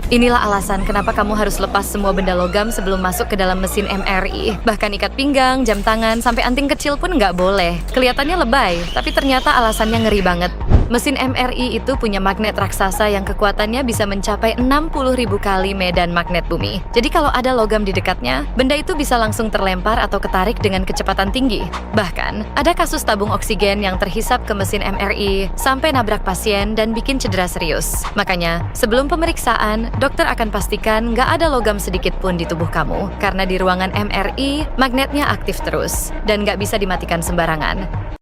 Inilah alasan kenapa kamu harus lepas semua benda logam sebelum masuk ke dalam mesin MRI. Bahkan ikat pinggang, jam tangan, sampai anting kecil pun nggak boleh. Kelihatannya lebay, tapi ternyata alasannya ngeri banget. Mesin MRI itu punya magnet raksasa yang kekuatannya bisa mencapai 60.000 kali medan magnet bumi. Jadi kalau ada logam di dekatnya, benda itu bisa langsung terlempar atau ketarik dengan kecepatan tinggi. Bahkan, ada kasus tabung oksigen yang terhisap ke mesin MRI sampai nabrak pasien dan bikin cedera serius. Makanya, sebelum pemeriksaan, dokter akan pastikan nggak ada logam sedikit pun di tubuh kamu. Karena di ruangan MRI, magnetnya aktif terus dan nggak bisa dimatikan sembarangan.